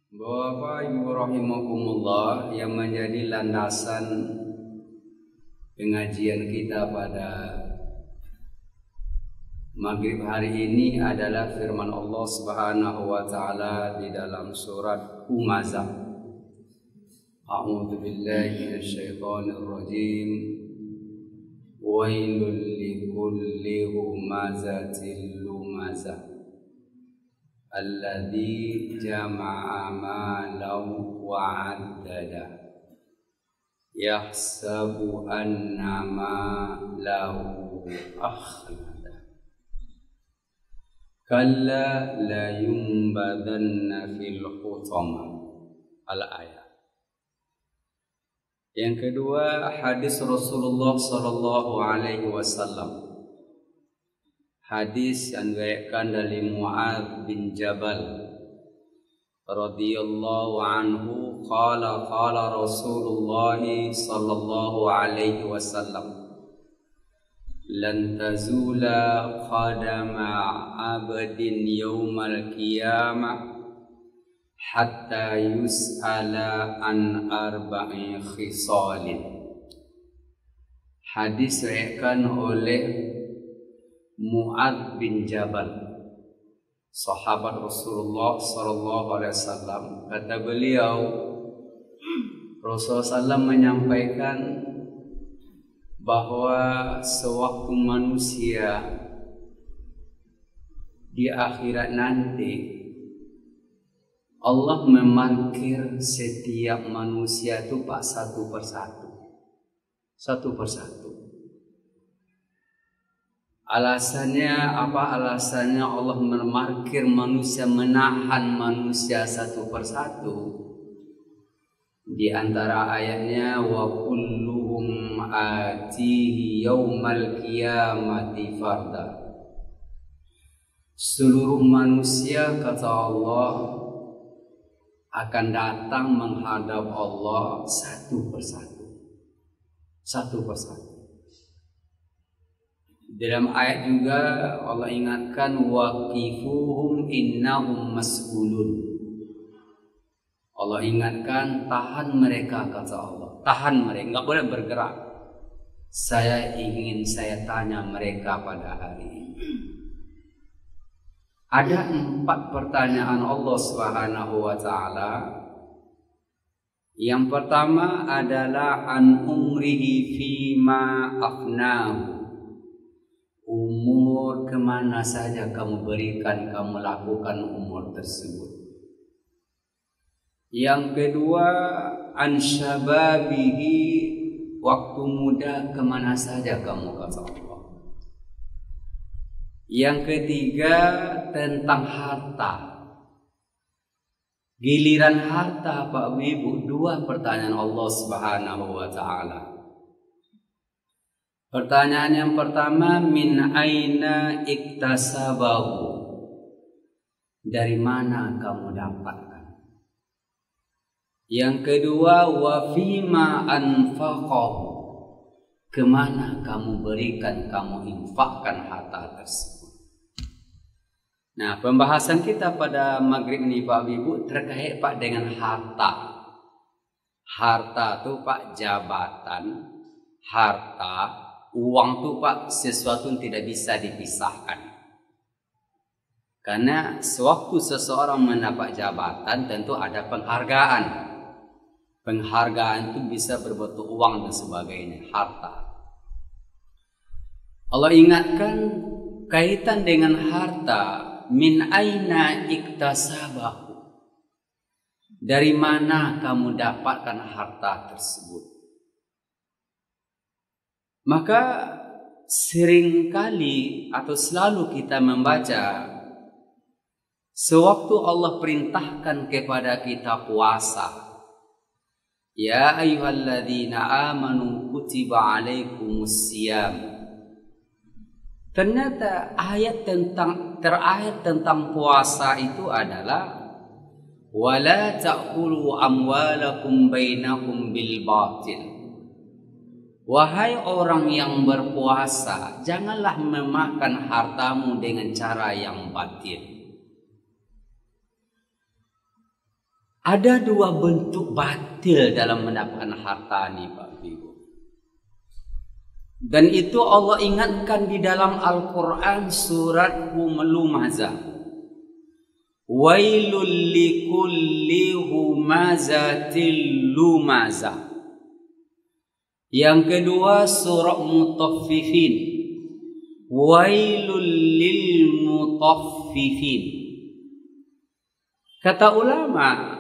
Bapak Ibu rahimakumullah, yang menjadi landasan pengajian kita pada maghrib hari ini adalah firman Allah Subhanahu wa taala di dalam surat Humazah. A'udzu billahi minasyaitonir rajim. Wailul likulli humazatil lumazah alladzi jama'a malahu wa 'addada yahsabu anna malahu akhlada kalla la yunbadanna fil hutamah. Al-ayat. Yang kedua, hadis Rasulullah sallallahu alaihi wasallam. Hadis yang diriwayatkan dari Mu'adz bin Jabal radhiyallahu anhu, qala Rasulullah sallallahu alaihi wasallam, lan tazula qadama 'abdin yaumal qiyamah hatta yus'ala an arba'i khisalin. Hadis diriwayatkan oleh Mu'adz bin Jabal, sahabat Rasulullah sallallahu alaihi wasallam. Kata beliau, Rasulullah SAW menyampaikan bahwa sewaktu manusia di akhirat nanti Allah memanggil setiap manusia itu Pak satu persatu. Alasannya apa? Alasannya Allah memarkir manusia, menahan manusia satu persatu. Di antara ayatnya, wa kulluhum atihi yaumal qiyamati farda. Seluruh manusia, kata Allah, akan datang menghadap Allah satu persatu. Dalam ayat juga Allah ingatkan, waqifuhum innahum mas'ulun. Allah ingatkan, tahan mereka, kata Allah. Tahan mereka, enggak boleh bergerak. Saya tanya mereka pada hari ini. Ada 4 pertanyaan Allah Subhanahu wa taala. Yang pertama adalah an umrihi fima afnahu. Umur kemana saja kamu berikan, kamu lakukan umur tersebut. Yang kedua, an syababihi, waktu muda kemana saja kamu, kata Allah. Yang ketiga, tentang harta. Giliran harta, Pak Ibu, 2 pertanyaan Allah Subhanahu wa taala. Pertanyaan yang pertama, min aina iktasabahu, dari mana kamu dapatkan. Yang kedua, wa fima anfaqahu, kemana kamu berikan, kamu infakkan harta tersebut. Nah, pembahasan kita pada maghrib ini Pak Ibu terkait Pak dengan harta. Harta itu Pak jabatan, harta, uang itu Pak sesuatu yang tidak bisa dipisahkan. Karena sewaktu seseorang mendapat jabatan tentu ada penghargaan. Penghargaan itu bisa berbentuk uang dan sebagainya, harta. Allah ingatkan kaitan dengan harta, min aina iktasabahu, dari mana kamu dapatkan harta tersebut. Maka seringkali atau selalu kita membaca, sewaktu Allah perintahkan kepada kita puasa, ya ayyuhalladzina amanu kutiba alaikumus siyam. Ternyata ayat terakhir tentang puasa itu adalah wala ta'kulu amwalakum bainakum bil batil. Wahai orang yang berpuasa, janganlah memakan hartamu dengan cara yang batil. Ada dua bentuk batil dalam mendapatkan harta nih Pak Ibu. Dan itu Allah ingatkan di dalam Al-Quran surat Lumazah. Wailul likulli humazatil lumazah. Yang kedua surah Mutaffifin. Wailul lil mutaffifin. Kata ulama,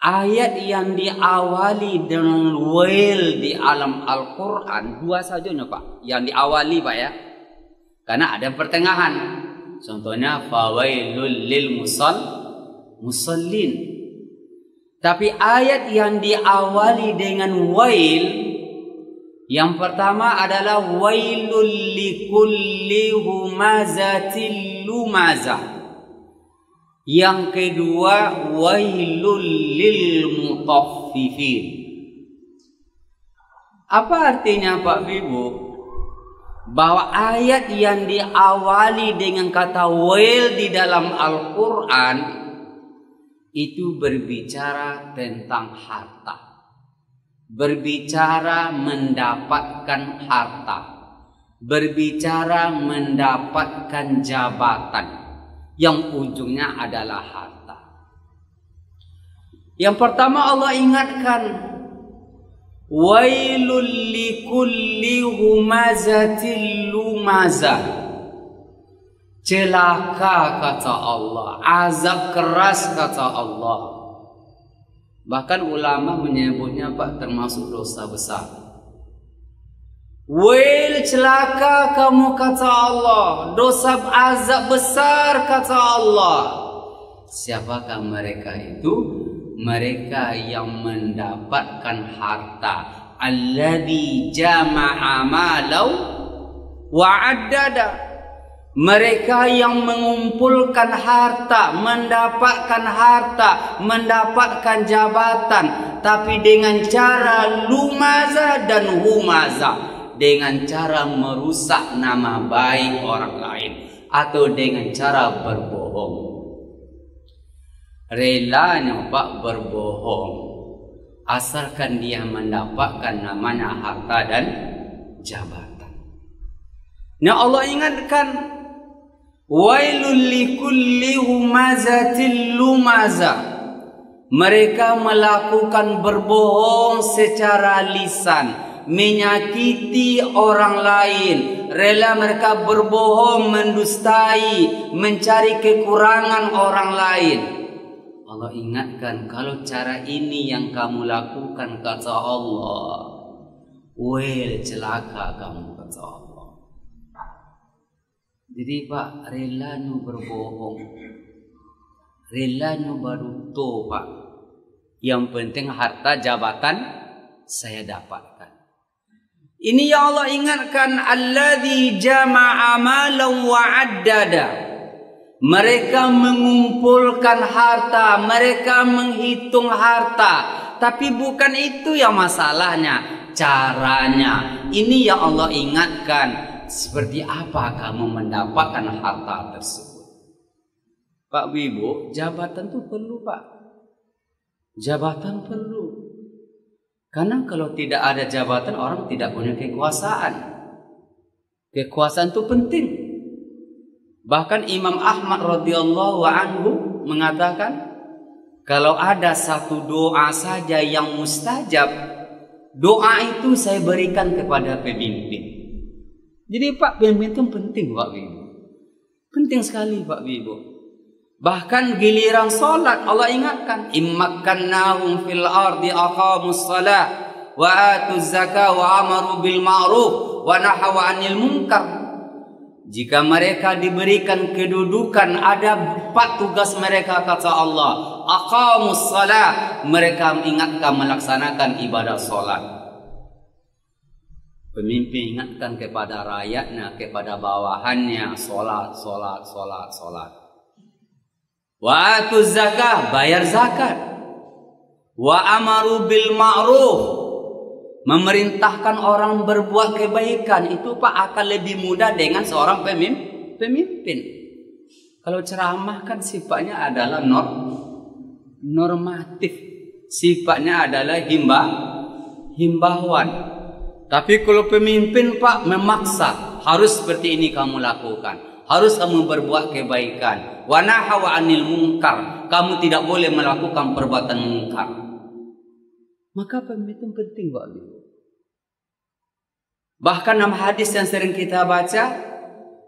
ayat yang diawali dengan wail di alam Al-Quran dua saja Pak. Yang diawali Pak ya. Karena ada pertengahan. Contohnya fawailul lil musallin. Tapi ayat yang diawali dengan wail, yang pertama adalah wailul likulli humazatil lumazah. Yang kedua wailul lil mutaffifin. Apa artinya Pak Ibu? Bahwa ayat yang diawali dengan kata wail di dalam Al-Quran itu berbicara tentang harta, berbicara mendapatkan harta, berbicara mendapatkan jabatan yang ujungnya adalah harta. Yang pertama Allah ingatkan, wailul likulli humazatil lumazah. Celaka kata Allah, azab keras kata Allah. Bahkan ulama menyebutnya Pak termasuk dosa besar. Wail, celaka kamu kata Allah, dosa azab besar kata Allah. Siapakah mereka itu? Mereka yang mendapatkan harta. Alladzi jama'a malau wa addada. Mereka yang mengumpulkan harta, mendapatkan jabatan, tapi dengan cara lumazah dan humazah, dengan cara merusak nama baik orang lain atau dengan cara berbohong. Relanya Pak berbohong asalkan dia mendapatkan namanya harta dan jabatan. Nah Allah ingatkan, wailul likulli humazatil lumazah. Mereka melakukan berbohong secara lisan, menyakiti orang lain, rela mereka berbohong, mendustai, mencari kekurangan orang lain. Allah ingatkan, kalau cara ini yang kamu lakukan kata Allah, wail, celaka kamu kata Allah. Jadi Pak, rela nu berbohong, rela nu baruto Pak. Yang penting harta jabatan saya dapatkan. Ini yang Allah ingatkan, alladzi jama'a malan wa addada. Mereka mengumpulkan harta, mereka menghitung harta, tapi bukan itu yang masalahnya, caranya. Ini yang Allah ingatkan. Seperti apa kamu mendapatkan harta tersebut? Pak Ibu, jabatan itu perlu Pak. Jabatan perlu. Karena kalau tidak ada jabatan, orang tidak punya kekuasaan. Kekuasaan itu penting. Bahkan Imam Ahmad radhiyallahu anhu mengatakan, kalau ada satu doa saja yang mustajab, doa itu saya berikan kepada pemimpin. Jadi Pak, pemimpin itu penting Pak Ibu. Penting sekali Pak Ibu. Bahkan giliran salat Allah ingatkan, immakkannahum fil ardi aqamus shalah wa atuz zakah wa amaru bil ma'ruf wa nahaw 'anil munkar. Jika mereka diberikan kedudukan, ada 4 tugas mereka kata Allah. Aqamus shalah, mereka ingatkan melaksanakan ibadah salat. Pemimpin ingatkan kepada rakyatnya, kepada bawahannya, salat, salat, salat, salat. Wa atuz zakah, bayar zakat. Wa amaru bil ma'ruf, memerintahkan orang berbuat kebaikan. Itu Pak akan lebih mudah dengan seorang pemimpin. Kalau ceramah kan sifatnya adalah normatif, sifatnya adalah himbauan. Tapi kalau pemimpin Pak memaksa, harus seperti ini kamu lakukan, harus kamu berbuat kebaikan, wa nahawa 'anil munkar, kamu tidak boleh melakukan perbuatan munkar. Maka pemimpin penting Pak. Bahkan dalam hadis yang sering kita baca,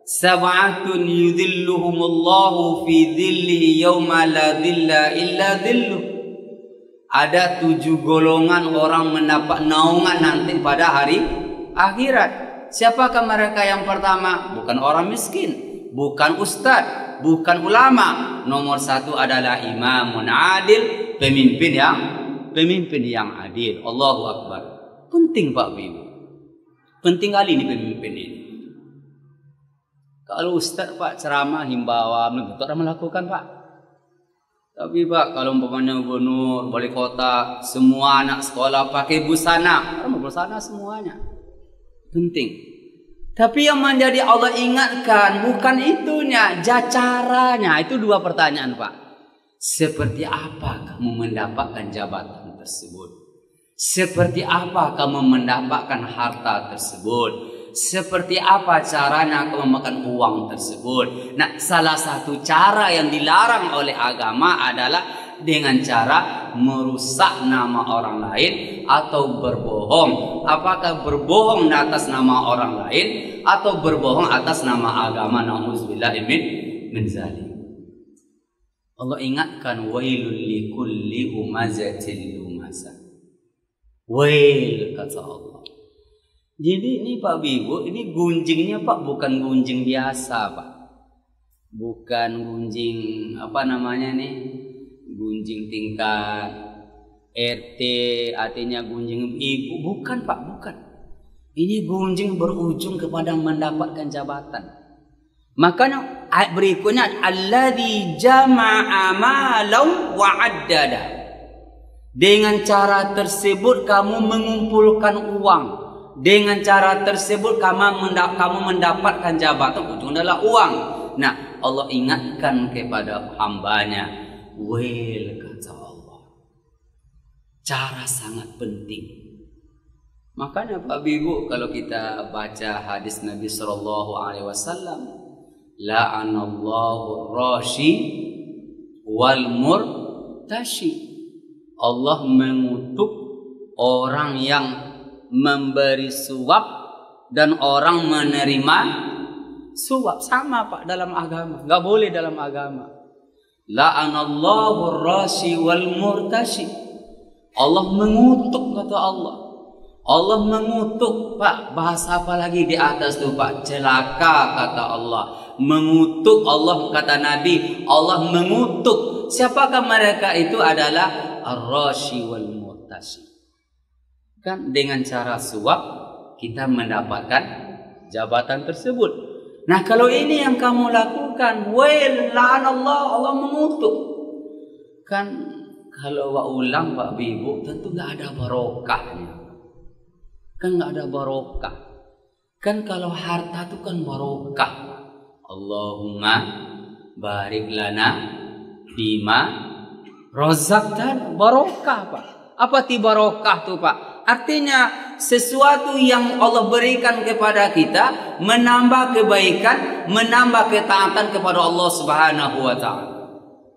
sab'atun yudhilluhumullahu fi dhillihi yawma la dhilla illa dhilluh. Ada 7 golongan orang mendapat naungan nanti pada hari akhirat. Siapakah mereka yang pertama? Bukan orang miskin, bukan ustaz, bukan ulama. Nomor 1 adalah imamun adil, pemimpin yang adil. Allahu Akbar. Penting Pak Ibu. Penting kali ini pemimpin ini. Kalau ustaz Pak ceramah himbauan, betul orang melakukan Pak. Tapi Pak, kalau umpamanya gubernur, wali kota, semua anak sekolah pakai busana, orang busana semuanya. Penting. Tapi yang menjadi Allah ingatkan bukan itunya, caranya. Itu 2 pertanyaan Pak. Seperti apa kamu mendapatkan jabatan tersebut? Seperti apa kamu mendapatkan harta tersebut? Seperti apa caranya kamu memakan uang tersebut? Nah, salah satu cara yang dilarang oleh agama adalah dengan cara merusak nama orang lain atau berbohong. Apakah berbohong atas nama orang lain atau berbohong atas nama agama? Na'udzubillah min zalim. Allah ingatkan, wailul likulli humazatil lumazah. Wail, kata Allah. Jadi ini Pak Ibu, ini gunjingnya Pak bukan gunjing biasa Pak. Bukan gunjing gunjing tingkat RT, artinya gunjing ibu. Bukan Pak, bukan. Ini gunjing berujung kepada mendapatkan jabatan. Makanya ayat berikutnya, alladzi jama'a malan wa 'addada. Dengan cara tersebut kamu mengumpulkan uang. Dengan cara tersebut kamu mendapatkan jabatan, ujung adalah uang. Nah, Allah ingatkan kepada hambanya, wail, kata Allah. Cara sangat penting. Makanya Pak Ibu, kalau kita baca hadis Nabi SAW, la'anallahu rashi wal murtashi. Allah mengutuk orang yang memberi suap dan orang menerima suap. Sama Pak dalam agama, nggak boleh dalam agama. La'anallahu rashi wal murtashi. Allah mengutuk, kata Allah. Allah mengutuk Pak. Bahasa apa lagi di atas tuh Pak? Celaka, kata Allah. Mengutuk Allah, kata Nabi. Allah mengutuk. Siapakah mereka itu? Adalah ar-rashi wal murtashi. Kan dengan cara suap kita mendapatkan jabatan tersebut. Nah, kalau ini yang kamu lakukan, wail, la'anallah, Allah mengutuk. Kan kalau ulang Pak Ibu, tentu nggak ada barokahnya. Kan nggak ada barokah. Kan kalau harta itu kan barokah. Allahumma barik lana bima razaqtana, barokah Pak. Apa ti barokah tuh Pak? Artinya sesuatu yang Allah berikan kepada kita menambah kebaikan, menambah ketaatan kepada Allah Subhanahu wa taala.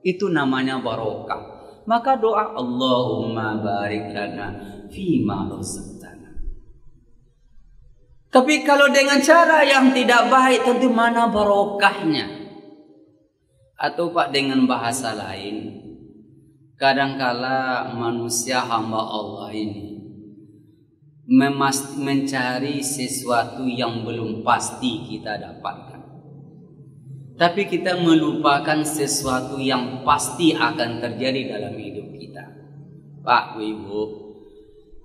Itu namanya barokah. Maka doa, Allahumma barik lana fima razaqtana. Tapi kalau dengan cara yang tidak baik, tentu mana barokahnya? Atau Pak dengan bahasa lain, kadangkala manusia hamba Allah ini mencari sesuatu yang belum pasti kita dapatkan. Tapi kita melupakan sesuatu yang pasti akan terjadi dalam hidup kita. Pak, Ibu,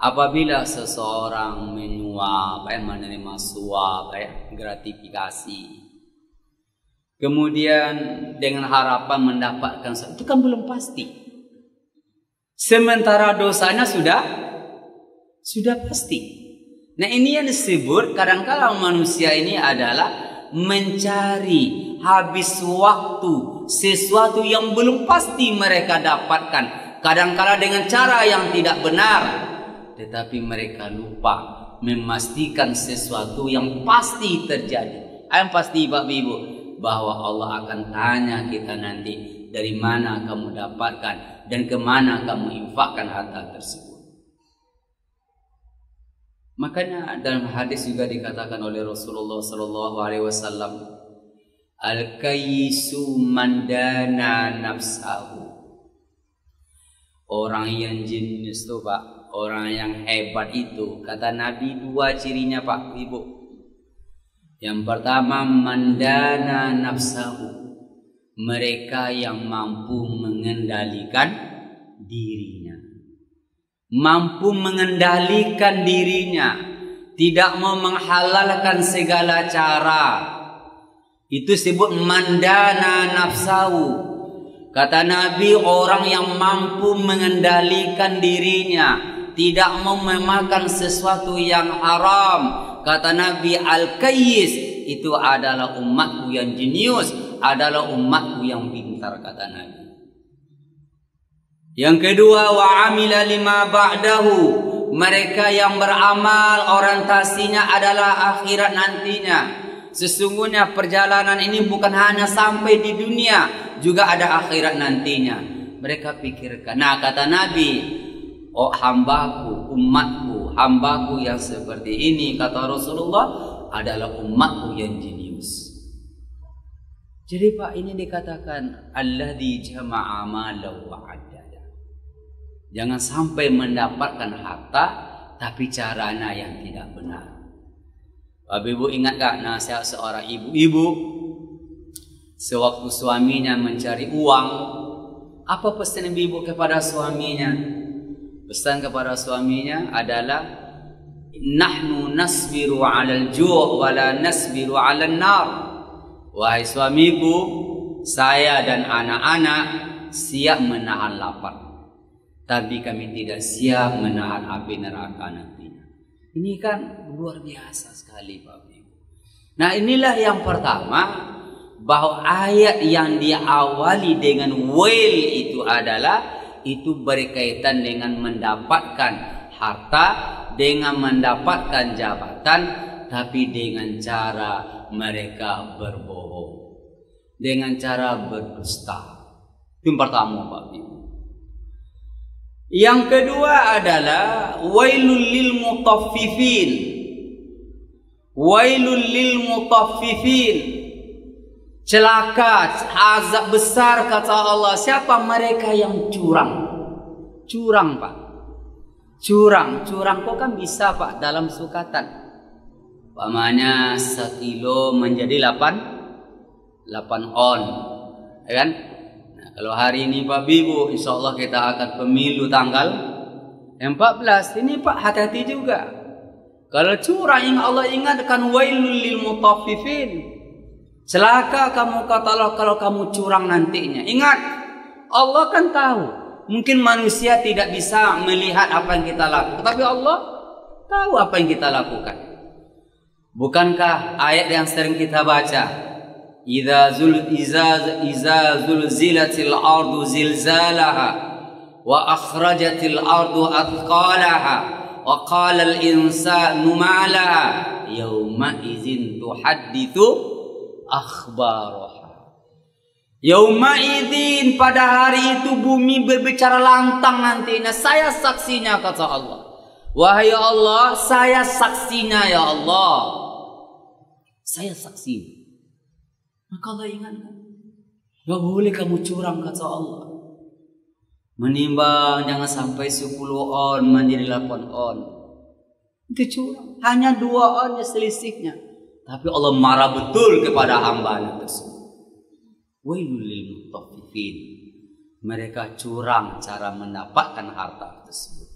apabila seseorang menyuap, menerima suap, gratifikasi, kemudian dengan harapan mendapatkan sesuatu, itu kan belum pasti. Sementara dosanya sudah pasti. Nah, ini yang disebut kadang-kadang manusia ini adalah mencari habis waktu, sesuatu yang belum pasti mereka dapatkan, kadangkala dengan cara yang tidak benar, tetapi mereka lupa memastikan sesuatu yang pasti terjadi. Yang pasti Bapak Ibu, bahwa Allah akan tanya kita nanti, dari mana kamu dapatkan dan kemana kamu infakkan harta tersebut. Makanya dalam hadis juga dikatakan oleh Rasulullah SAW, al-kayyisu man dana nafsahu. Orang yang jenius itu Pak, orang yang hebat itu, kata Nabi, dua cirinya Pak Ibu. Yang pertama, mandana nafsahu, mereka yang mampu mengendalikan dirinya. Mampu mengendalikan dirinya, tidak mau menghalalkan segala cara. Itu disebut mandana nafsahu. Kata Nabi, orang yang mampu mengendalikan dirinya, tidak mau memakan sesuatu yang haram. Kata Nabi, al-kayyis, itu adalah umatku yang jenius, adalah umatku yang pintar, kata Nabi. Yang kedua, wa amila lima ba'dahu, mereka yang beramal orientasinya adalah akhirat nantinya. Sesungguhnya perjalanan ini bukan hanya sampai di dunia, juga ada akhirat nantinya. Mereka pikirkan. Nah, kata Nabi, oh hambaku, umatku, hambaku yang seperti ini, kata Rasulullah, adalah umatku yang jenius. Jadi Pak, ini dikatakan alladzi jama'a malahu wa addada. Jangan sampai mendapatkan harta tapi caranya yang tidak benar. Bapak Ibu ingat gak nasihat seorang ibu-ibu sewaktu suaminya mencari uang? Apa pesan ibu kepada suaminya? Pesan kepada suaminya adalah, nahnu nasbiru 'alal ju' wa la nasbiru 'alan nar. Wahai suamiku, saya dan anak-anak siap menahan lapar, tapi kami tidak siap menahan api neraka nantinya. Ini kan luar biasa sekali Bapak Ibu. Nah, inilah yang pertama, bahwa ayat yang diawali dengan wail itu adalah, itu berkaitan dengan mendapatkan harta, dengan mendapatkan jabatan, tapi dengan cara mereka berbohong, dengan cara berdusta. Itu yang pertama Bapak Ibu. Yang kedua adalah wailul lil mutaffifin. Wailul lil mutaffifin. Celaka, azab besar kata Allah. Siapa mereka yang curang? Curang Pak. Curang kok kan bisa Pak dalam sukatan. Pamannya 1 kilo menjadi 8 on, ya kan? Nah, kalau hari ini Pak Ibu, insya Allah kita akan pemilu tanggal 14. Ini Pak hati-hati juga. Kalau curang, yang Allah ingatkan wailul lil mutaffifin. Celaka kamu kata Allah kalau kamu curang nantinya. Ingat, Allah kan tahu. Mungkin manusia tidak bisa melihat apa yang kita lakukan, tapi Allah tahu apa yang kita lakukan. Bukankah ayat yang sering kita baca, Iza zulzilatil ardu zilzalaha wa akhrajatil ardu athqalaha wa qala al insanu ma laha yawma idzin tuhadditsu akhbaraha. Yauma idzin, pada hari itu bumi berbicara lantang nantinya. Saya saksinya kata Allah. Wahai Allah, saya saksinya ya Allah. Saya saksi. Maka Allah ingatkan, gak boleh kamu curang kata Allah. Menimbang jangan sampai 10 on menjadi 8 on. Itu curang. Hanya 2 on selisihnya. Tapi Allah marah betul kepada hamba tersebut. Wailul lil mutaffifin. Mereka curang cara mendapatkan harta tersebut.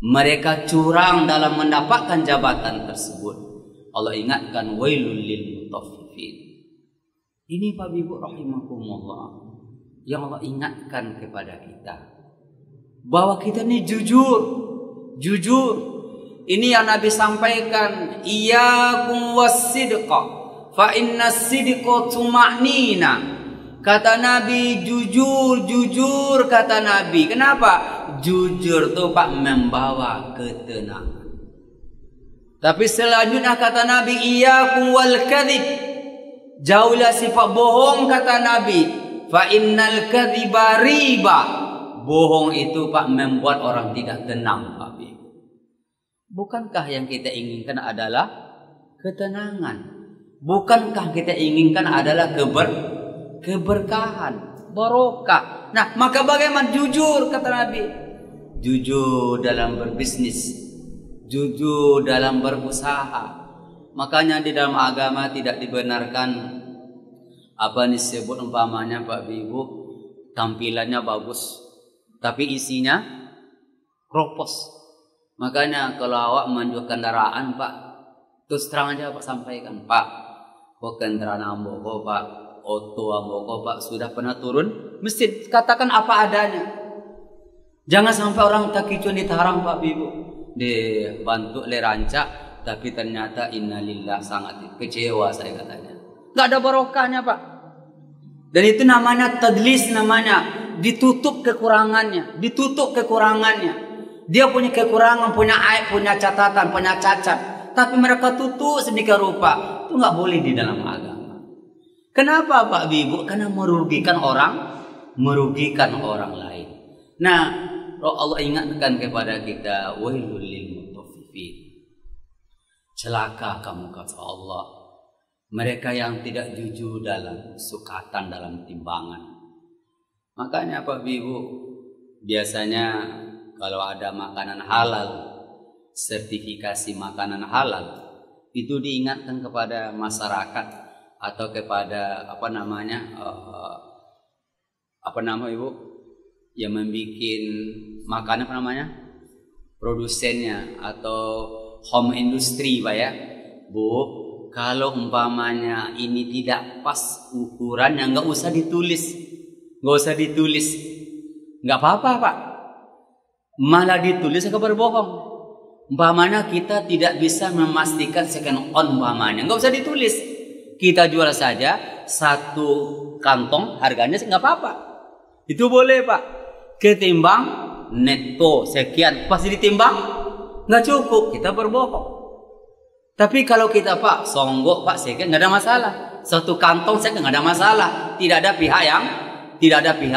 Mereka curang dalam mendapatkan jabatan tersebut. Allah ingatkan wailul lil mutaffifin. Ini Bapak Ibu rahimakumullah, yang Allah ingatkan kepada kita bahwa kita ini jujur. Ini yang Nabi sampaikan, iyyakum was-sidqa. Fa inna sidqa tuma'nina. Kata Nabi, jujur kata Nabi. Kenapa? Jujur tuh Pak membawa ketenangan. Tapi selanjutnya kata Nabi, iyyakum wal kadzib. Jauhlah sifat bohong kata Nabi. Fa innal kadziba riba. Bohong itu Pak membuat orang tidak tenang Pak. Bukankah yang kita inginkan adalah ketenangan? Bukankah kita inginkan adalah keberkahan, barokah? Nah, maka bagaimana jujur kata Nabi? Jujur dalam berbisnis, jujur dalam berusaha. Makanya di dalam agama tidak dibenarkan apa disebut umpamanya Pak Ibu, tampilannya bagus tapi isinya kropos. Makanya kalau awak menjual kendaraan Pak, terus terang aja Pak sampaikan, Pak, kok kendaraan amboko Pak, oto amboko Pak, sudah pernah turun? Mesti katakan apa adanya. Jangan sampai orang tak kicun ditarang Pak Ibu, dibantu oleh rancak, tapi ternyata innalillah sangat kecewa saya katanya. Gak ada barokahnya Pak. Dan itu namanya tadlis, namanya ditutup kekurangannya, Dia punya kekurangan, punya aib, punya catatan, punya cacat. Tapi mereka tutup sedemikian rupa. Itu nggak boleh di dalam agama. Kenapa Pak Ibu? Karena merugikan orang lain. Nah, Allah ingatkan kepada kita, wailul lil mutaffifin. Celaka kamu kata Allah. Mereka yang tidak jujur dalam sukatan, dalam timbangan. Makanya Pak Ibu, biasanya kalau ada makanan halal, sertifikasi makanan halal, itu diingatkan kepada masyarakat atau kepada Ibu yang membuat makanan produsennya atau home industry Pak ya. Bu, kalau umpamanya ini tidak pas ukurannya, nggak usah ditulis, nggak apa-apa Pak. Malah ditulis kabar bohong. Umpamanya kita tidak bisa memastikan second on umpamanya, nggak usah ditulis. Kita jual saja satu kantong, harganya nggak apa-apa. Itu boleh Pak. Ketimbang netto sekian, pasti ditimbang nggak cukup, kita berbohong. Tapi kalau kita Pak songgok Pak sekian, nggak ada masalah. Satu kantong sekian nggak ada masalah. Tidak ada pihak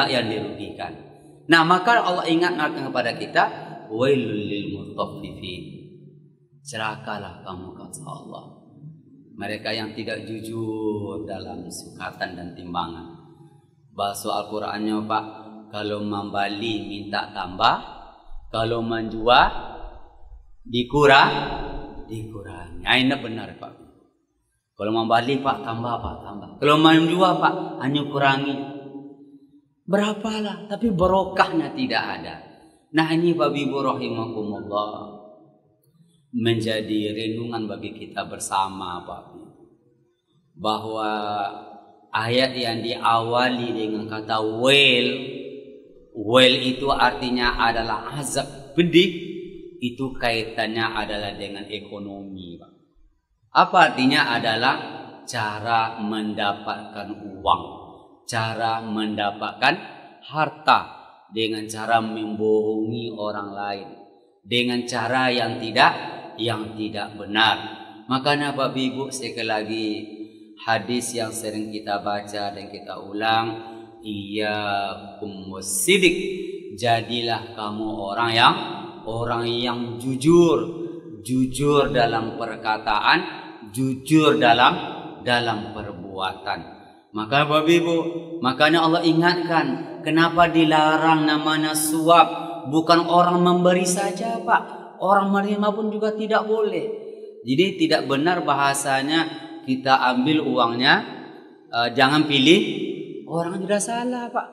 yang dirugikan. Nah, maka Allah ingatkan kepada kita, wailul lil mutaffifin. Celakalah kamu kata Allah. Mereka yang tidak jujur dalam sukatan dan timbangan. Bahasa Al-Qur'annya Pak, kalau membeli minta tambah, kalau menjual dikurangi. Nah, ini benar Pak. Kalau membeli Pak tambah. Kalau menjual Pak hanya kurangi. Berapalah, tapi barokahnya tidak ada. Nah, ini Bapak Ibu rahimakumullah, menjadi renungan bagi kita bersama Pak Ibu, bahwa ayat yang diawali dengan kata wail itu artinya adalah azab pedih, itu kaitannya adalah dengan ekonomi Pak. Apa artinya? Adalah cara mendapatkan uang, cara mendapatkan harta dengan cara membohongi orang lain, dengan cara yang tidak benar. Makanya Bapak Ibu, sekali lagi hadis yang sering kita baca dan kita ulang, iyyakum wassidik, jadilah kamu orang yang jujur dalam perkataan, jujur dalam perbuatan. Maka Bapak Ibu, makanya Allah ingatkan, kenapa dilarang namanya suap? Bukan orang memberi saja Pak, orang menerima pun juga tidak boleh. Jadi tidak benar bahasanya kita ambil uangnya, jangan pilih orang, tidak salah Pak,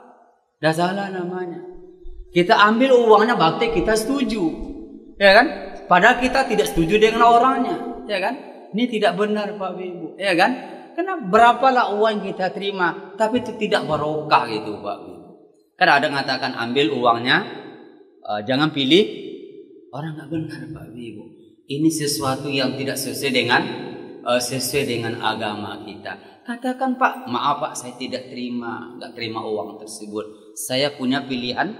tidak salah namanya. Kita ambil uangnya berarti kita setuju, ya kan? Padahal kita tidak setuju dengan orangnya, ya kan? Ini tidak benar Pak Ibu, ya kan? Karena berapalah uang yang kita terima, tapi itu tidak barokah gitu Pak Ibu. Karena ada yang mengatakan ambil uangnya, jangan pilih orang, nggak benar Pak Ibu. Ini sesuatu yang tidak sesuai sesuai dengan agama kita. Katakan, Pak, maaf Pak, saya tidak terima, nggak terima uang tersebut. Saya punya pilihan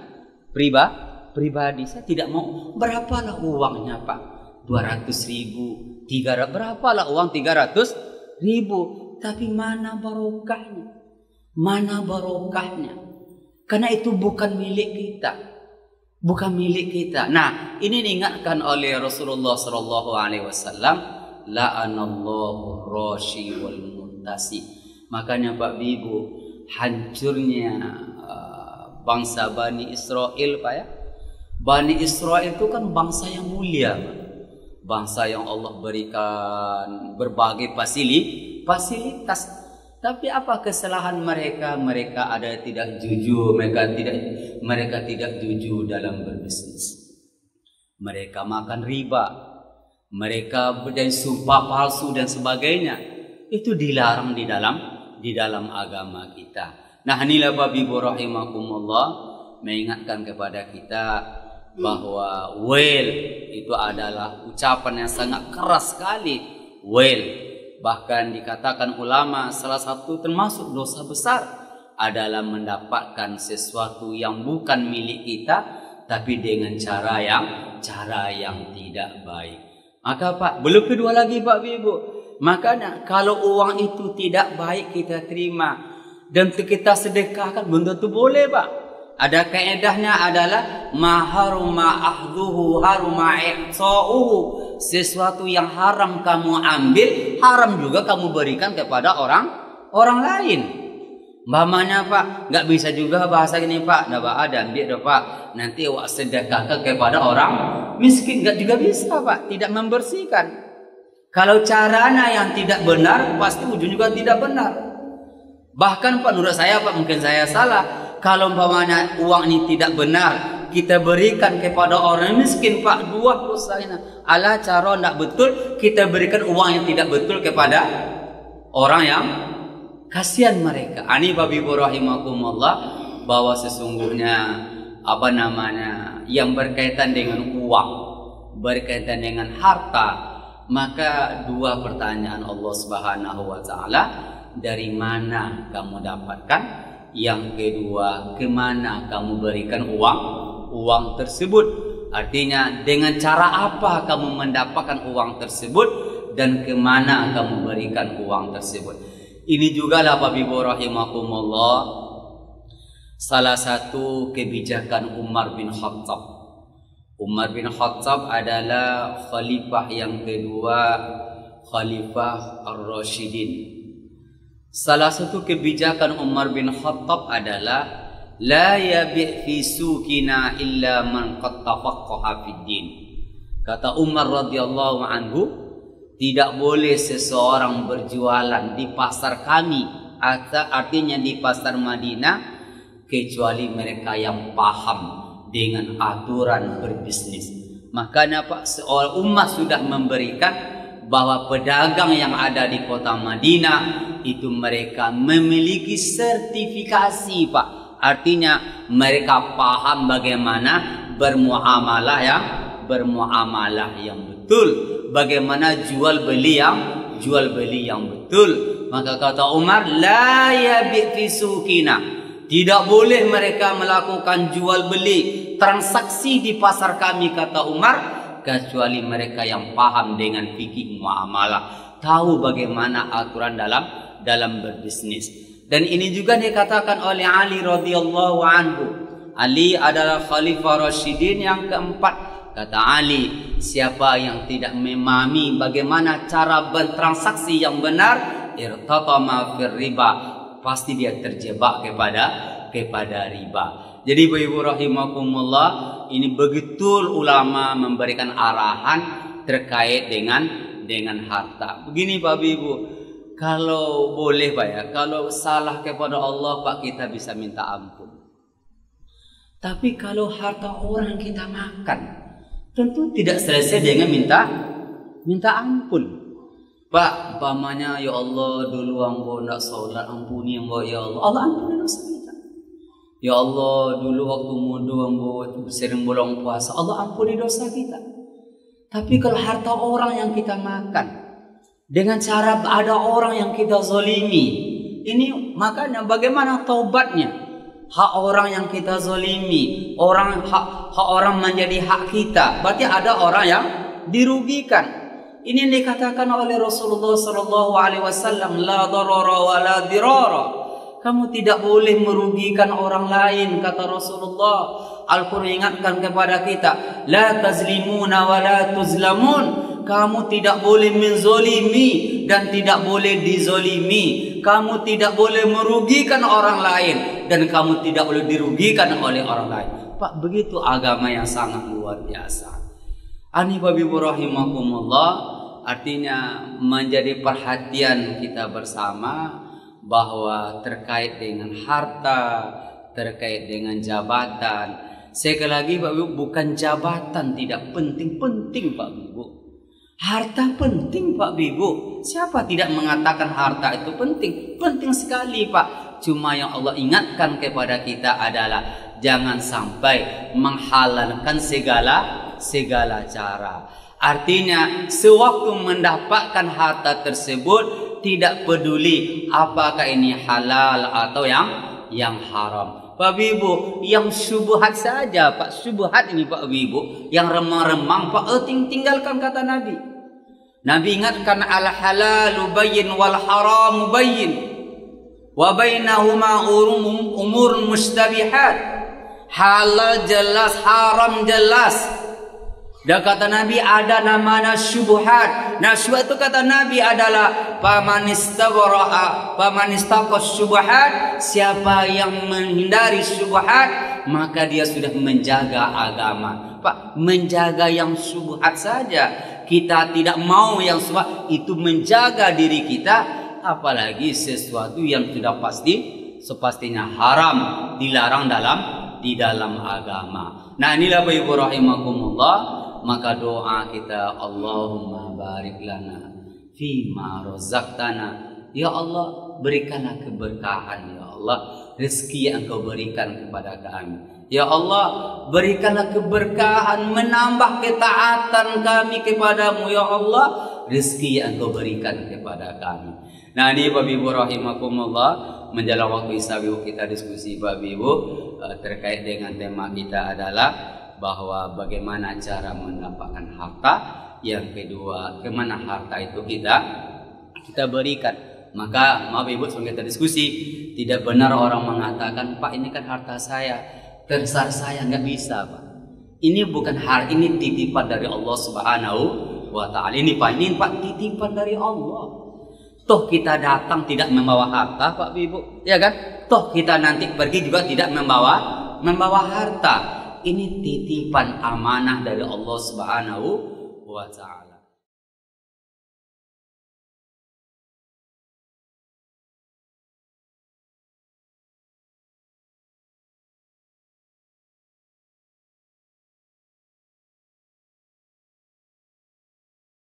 pribadi, saya tidak mau. Berapalah uangnya Pak? 200.000, 300, berapalah uang 300.000? Tapi mana barokahnya? Mana barokahnya? Karena itu bukan milik kita. Bukan milik kita. Nah, ini diingatkan oleh Rasulullah SAW. La'anallahu rashi wal muntasi. Makanya Pak Ibu, hancurnya bangsa Bani Israel, Pak ya. Bani Israel itu kan bangsa yang mulia, Pak. Bangsa yang Allah berikan berbagai fasilitas. Tapi apa kesalahan mereka? Mereka ada tidak jujur, mereka tidak jujur dalam berbisnis. Mereka makan riba, mereka dan sumpah palsu dan sebagainya. Itu dilarang di dalam agama kita. Nah, inilah Bapak Ibu rahimakumullah, mengingatkan kepada kita bahwa well itu adalah ucapan yang sangat keras sekali. Well, bahkan dikatakan ulama salah satu termasuk dosa besar adalah mendapatkan sesuatu yang bukan milik kita tapi dengan cara yang tidak baik. Maka Pak, belum kedua lagi Pak Ibu. Makanya kalau uang itu tidak baik kita terima dan kita sedekahkan, belum tentu boleh Pak. Ada kaedahnya adalah maharuma ahduhu haruma ihsa'uhu. Sesuatu yang haram kamu ambil, haram juga kamu berikan kepada orang lain. Mamanya Pak, nggak bisa juga bahasa gini Pak, nggak ada ambil dong Pak, nanti awak sedekahkan kepada orang miskin, nggak juga bisa Pak, tidak membersihkan. Kalau caranya yang tidak benar, pasti ujung juga tidak benar. Bahkan Pak, menurut saya Pak, mungkin saya salah. Kalau umpamanya uang ini tidak benar, kita berikan kepada orang miskin Pak, dua dosa ini. Ala cara tidak betul, kita berikan uang yang tidak betul kepada orang yang kasihan mereka. Ani Bapak Ibu rahimakumullah, bahwa sesungguhnya yang berkaitan dengan uang, berkaitan dengan harta, maka dua pertanyaan Allah Subhanahu wa taala, dari mana kamu dapatkan? Yang kedua, kemana kamu berikan uang tersebut? Artinya dengan cara apa kamu mendapatkan uang tersebut dan kemana kamu berikan uang tersebut. Ini juga lah Bapak Ibu rahimakumullah, salah satu kebijakan Umar bin Khattab. Umar bin Khattab adalah khalifah yang kedua, Khalifah Ar-Rasyidin. Salah satu kebijakan Umar bin Khattab adalah la yabi' fi suqina illa man qad tafaqqaha fid din. Kata Umar radhiyallahu anhu, tidak boleh seseorang berjualan di pasar kami, artinya di pasar Madinah, kecuali mereka yang paham dengan aturan berbisnis. Makanya Pak, seorang umat sudah memberikan bahwa pedagang yang ada di kota Madinah itu mereka memiliki sertifikasi Pak. Artinya mereka paham bagaimana bermuamalah yang betul, bagaimana jual beli yang betul. Maka kata Umar, la yabi' fi suqina, tidak boleh mereka melakukan jual beli transaksi di pasar kami, kata Umar, kecuali mereka yang paham dengan fikih muamalah, tahu bagaimana aturan dalam berbisnis. Dan ini juga dikatakan oleh Ali radhiyallahu anhu. Ali adalah Khalifah Rasyidin yang keempat. Kata Ali, siapa yang tidak memahami bagaimana cara bertransaksi yang benar, irtatama fir riba, pasti dia terjebak kepada riba. Jadi Ibu rahimakumullah, ini begitu ulama memberikan arahan terkait dengan harta. Begini Pak Ibu, kalau boleh Pak ya, kalau salah kepada Allah Pak, kita bisa minta ampun. Tapi kalau harta orang kita makan, tentu tidak selesai dengan minta ampun. Pak, umpamanya, ya Allah, dulu ambo ndak salat, ampuni ambo ya Allah. Allah ampuni dosa kita. Ya Allah, dulu waktu muda ambo sering bolong puasa, Allah ampuni dosa kita. Tapi kalau harta orang yang kita makan dengan cara ada orang yang kita zalimi. Ini makanya bagaimana taubatnya? Hak orang yang kita zalimi, hak orang menjadi hak kita. Berarti ada orang yang dirugikan. Ini dikatakan oleh Rasulullah sallallahu alaihi wasallam, la darara wa la dirara. Kamu tidak boleh merugikan orang lain, kata Rasulullah. Al-Quran ingatkan kepada kita, la tazlimuna wa la tuzlamun. Kamu tidak boleh menzolimi dan tidak boleh dizolimi. Kamu tidak boleh merugikan orang lain dan kamu tidak boleh dirugikan oleh orang lain. Pak, begitu agama yang sangat luar biasa. Ani babi rahimakumullah, artinya menjadi perhatian kita bersama bahwa terkait dengan harta, terkait dengan jabatan. Sekali lagi Pak Ibu, bukan jabatan tidak penting-penting Pak Ibu. Harta penting Pak Ibu. Siapa tidak mengatakan harta itu penting? Penting sekali Pak. Cuma yang Allah ingatkan kepada kita adalah jangan sampai menghalalkan segala cara. Artinya sewaktu mendapatkan harta tersebut tidak peduli apakah ini halal atau yang haram. Pak Ibu, yang syubhat saja Pak, syubhat ini Pak Ibu, yang remang-remang Pak, tinggalkan kata Nabi. Nabi ingatkan al halalu bayyin wal haram bayyin wa bainahuma umur mustabihat. Halal jelas, haram jelas. Dan kata Nabi ada namanya syubhat. Nah, syubhat itu kata Nabi adalah pamanistaqas syubhat, siapa yang menghindari syubhat maka dia sudah menjaga agama. Pak, menjaga yang syubhat saja kita tidak mau, yang syubhat itu menjaga diri kita, apalagi sesuatu yang sudah sepastinya haram, dilarang di dalam agama. Nah, inilah Bapak Ibu rahimakumullah. Maka doa kita, Allahumma barik lana fima razaqtana. Ya Allah, berikanlah keberkahan ya Allah, rezeki yang Engkau berikan kepada kami. Ya Allah, berikanlah keberkahan, menambah ketaatan kami kepadamu ya Allah, rezeki yang Engkau berikan kepada kami. Nah, ini Bapak Ibu rahimakumullah, menjelang waktu isya kita diskusi Bapak Ibu terkait dengan tema kita adalah bahwa bagaimana cara mendapatkan harta. Yang kedua, kemana harta itu kita berikan. Maka maaf Ibu, sebelum kita diskusi, tidak benar orang mengatakan, Pak ini kan harta saya, terserah saya, nggak bisa Pak. Ini bukan harta, ini titipan dari Allah Subhanahu wa Ta'ala. Ini Pak titipan dari Allah. Toh kita datang tidak membawa harta Pak Ibu, ya kan? Toh kita nanti pergi juga tidak membawa harta. Ini titipan amanah dari Allah Subhanahu wa Ta'ala.